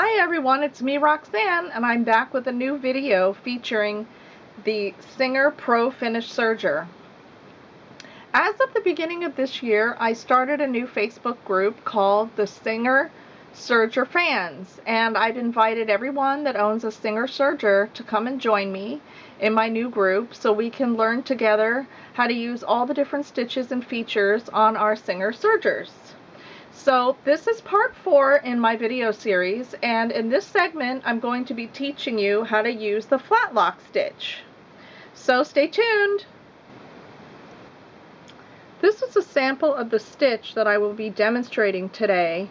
Hi everyone, it's me Roxanne, and I'm back with a new video featuring the Singer Pro Finish Serger. As of the beginning of this year, I started a new Facebook group called the Singer Serger Fans, and I've invited everyone that owns a Singer Serger to come and join me in my new group so we can learn together how to use all the different stitches and features on our Singer Sergers. So this is part 4 in my video series, and in this segment I'm going to be teaching you how to use the Flatlock stitch. So stay tuned! This is a sample of the stitch that I will be demonstrating today,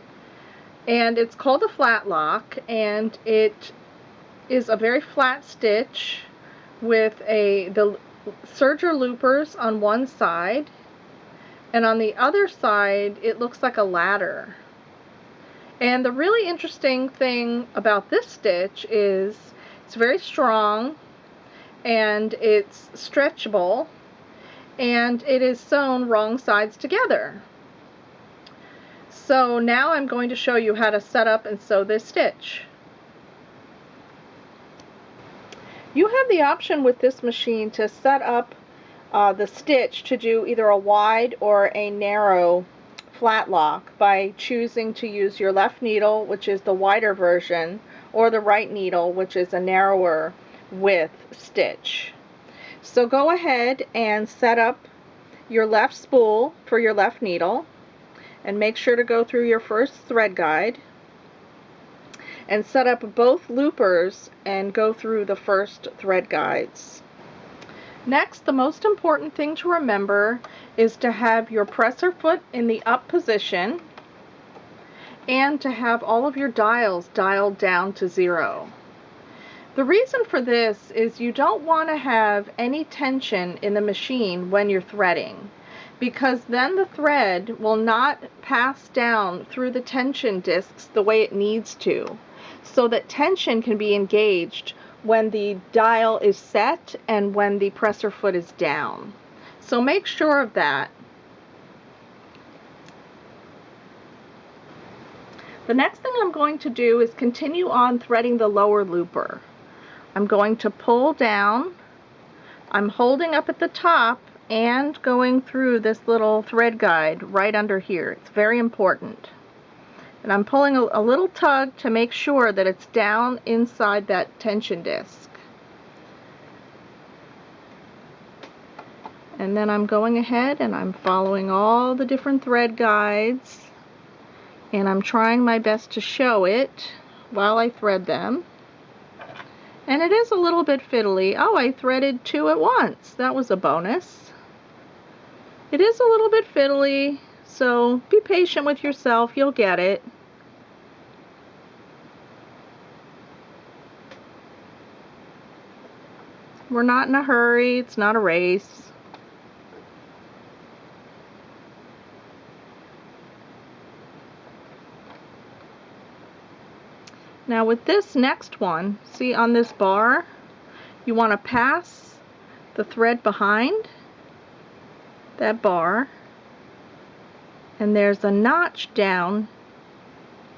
and it's called a Flatlock, and it is a very flat stitch with the serger loopers on one side, and on the other side it looks like a ladder. And the really interesting thing about this stitch is it's very strong and it's stretchable, and it is sewn wrong sides together. So now I'm going to show you how to set up and sew this stitch. You have the option with this machine to set up the stitch to do either a wide or a narrow flat lock by choosing to use your left needle, which is the wider version, or the right needle, which is a narrower width stitch. So go ahead and set up your left spool for your left needle, and make sure to go through your first thread guide and set up both loopers and go through the first thread guides. Next, the most important thing to remember is to have your presser foot in the up position and to have all of your dials dialed down to 0. The reason for this is you don't want to have any tension in the machine when you're threading, because then the thread will not pass down through the tension discs the way it needs to, so that tension can be engaged when the dial is set and when the presser foot is down. So make sure of that. The next thing I'm going to do is continue on threading the lower looper. I'm going to pull down. I'm holding up at the top and going through this little thread guide right under here. It's very important. And I'm pulling a little tug to make sure that it's down inside that tension disc. And then I'm going ahead and I'm following all the different thread guides, and I'm trying my best to show it while I thread them. And it is a little bit fiddly. Oh, I threaded 2 at once. That was a bonus. It is a little bit fiddly, so be patient with yourself. You'll get it. We're not in a hurry. It's not a race. Now with this next one, see on this bar, you want to pass the thread behind that bar, and there's a notch down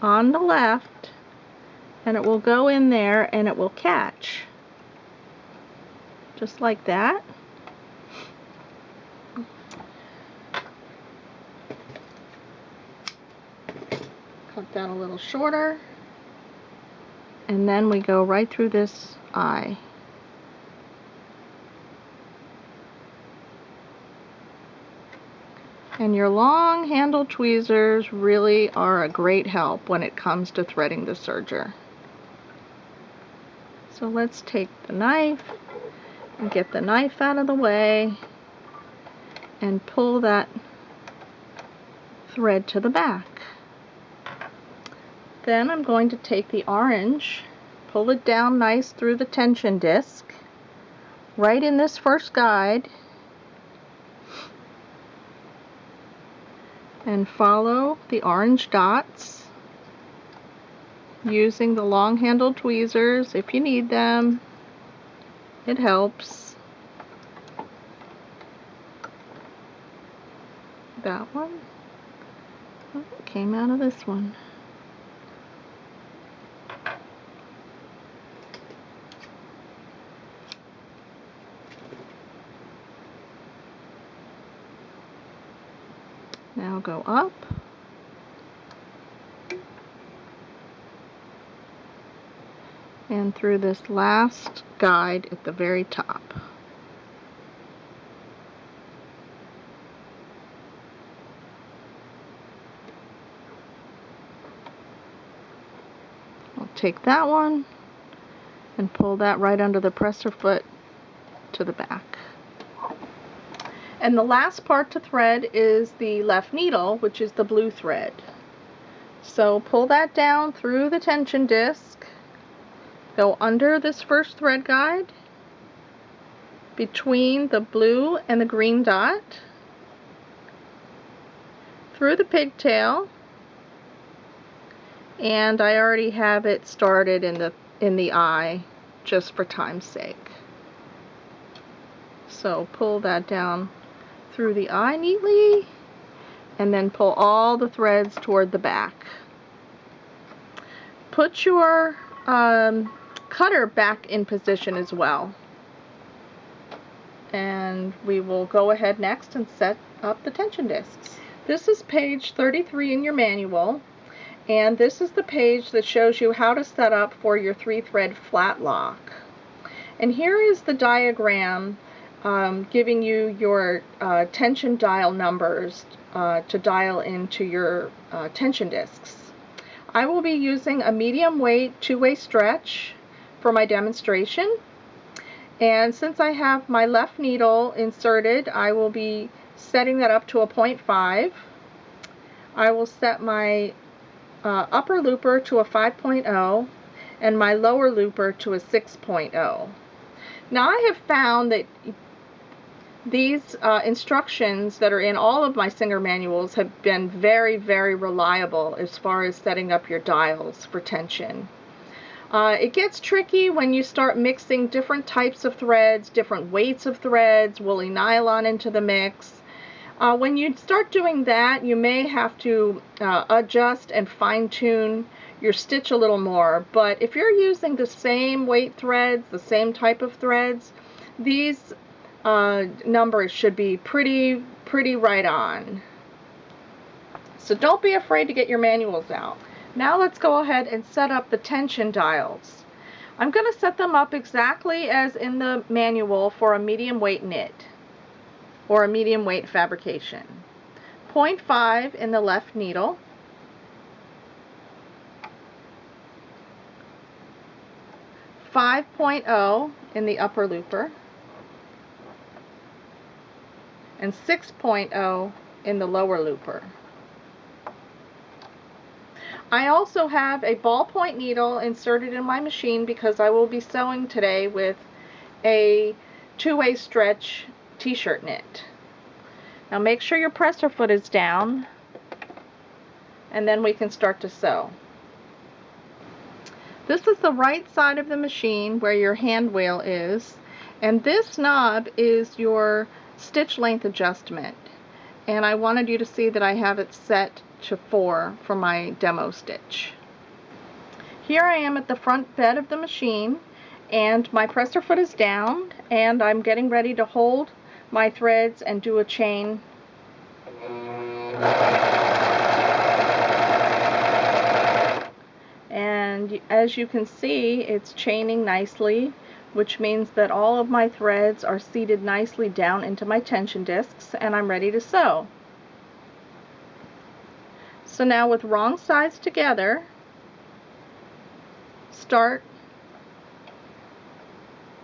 on the left, and it will go in there and it will catch. Just like that. Cut that a little shorter. And then we go right through this eye. And your long handle tweezers really are a great help when it comes to threading the serger. So let's take the knife and get the knife out of the way and pull that thread to the back. Then I'm going to take the orange, pull it down nice through the tension disc, right in this first guide, and follow the orange dots using the long handled tweezers if you need them. It helps. That one. Oh, it came out of this one. Now go up. And through this last guide at the very top. I'll take that one and pull that right under the presser foot to the back. And the last part to thread is the left needle, which is the blue thread. So pull that down through the tension disc, go under this first thread guide, between the blue and the green dot, through the pigtail, and I already have it started in the eye just for time's sake. So pull that down through the eye neatly, and then pull all the threads toward the back. Put your cutter back in position as well. And we will go ahead next and set up the tension discs. This is page 33 in your manual, and this is the page that shows you how to set up for your 3-thread flat lock. And here is the diagram giving you your tension dial numbers to dial into your tension discs. I will be using a medium weight 2-way stretch for my demonstration, and since I have my left needle inserted, I will be setting that up to a 0.5. I will set my upper looper to a 5.0 and my lower looper to a 6.0. Now I have found that these instructions that are in all of my Singer manuals have been very, very reliable as far as setting up your dials for tension. It gets tricky when you start mixing different types of threads, different weights of threads, woolly nylon into the mix. When you start doing that, you may have to adjust and fine-tune your stitch a little more, but if you're using the same weight threads, the same type of threads, these numbers should be pretty right on. So don't be afraid to get your manuals out. Now let's go ahead and set up the tension dials. I'm going to set them up exactly as in the manual for a medium weight knit or a medium weight fabrication. 0.5 in the left needle, 5.0 in the upper looper, and 6.0 in the lower looper. I also have a ballpoint needle inserted in my machine because I will be sewing today with a 2-way stretch t-shirt knit. Now make sure your presser foot is down, and then we can start to sew. This is the right side of the machine where your hand wheel is, and this knob is your stitch length adjustment, and I wanted you to see that I have it set to 4 for my demo stitch. Here I am at the front bed of the machine, and my presser foot is down, and I'm getting ready to hold my threads and do a chain. And as you can see, it's chaining nicely, which means that all of my threads are seated nicely down into my tension discs, and I'm ready to sew. So now with wrong sides together,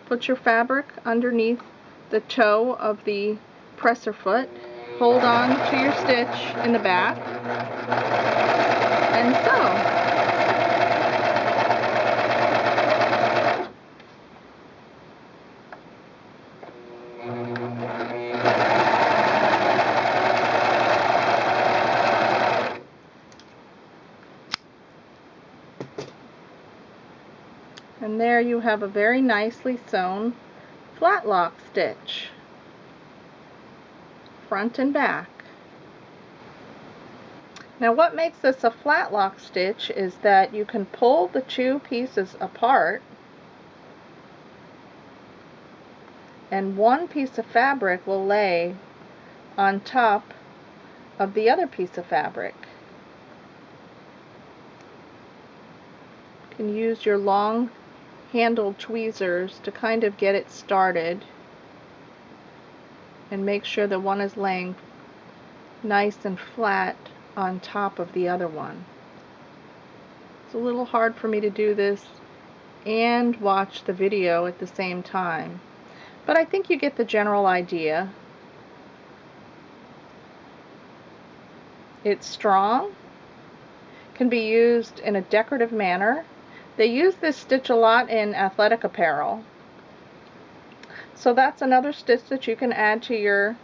put your fabric underneath the toe of the presser foot, hold on to your stitch in the back, and sew. And there you have a very nicely sewn flat lock stitch, front and back. Now what makes this a flat lock stitch is that you can pull the 2 pieces apart, and one piece of fabric will lay on top of the other piece of fabric. You can use your long handled tweezers to kind of get it started and make sure that one is laying nice and flat on top of the other one. It's a little hard for me to do this and watch the video at the same time, but I think you get the general idea. It's strong, can be used in a decorative manner. They use this stitch a lot in athletic apparel. So that's another stitch that you can add to your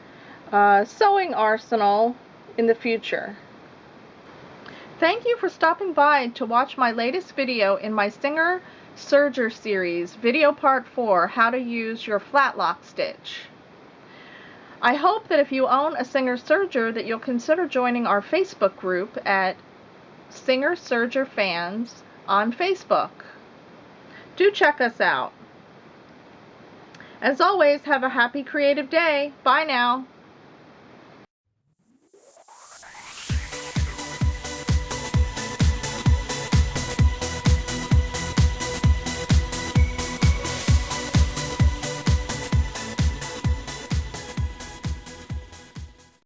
sewing arsenal in the future. Thank you for stopping by to watch my latest video in my Singer Serger series, video part 4, how to use your Flatlock stitch. I hope that if you own a Singer Serger that you'll consider joining our Facebook group at Singer Serger Fans on Facebook. Do check us out. As always, have a happy creative day. Bye now.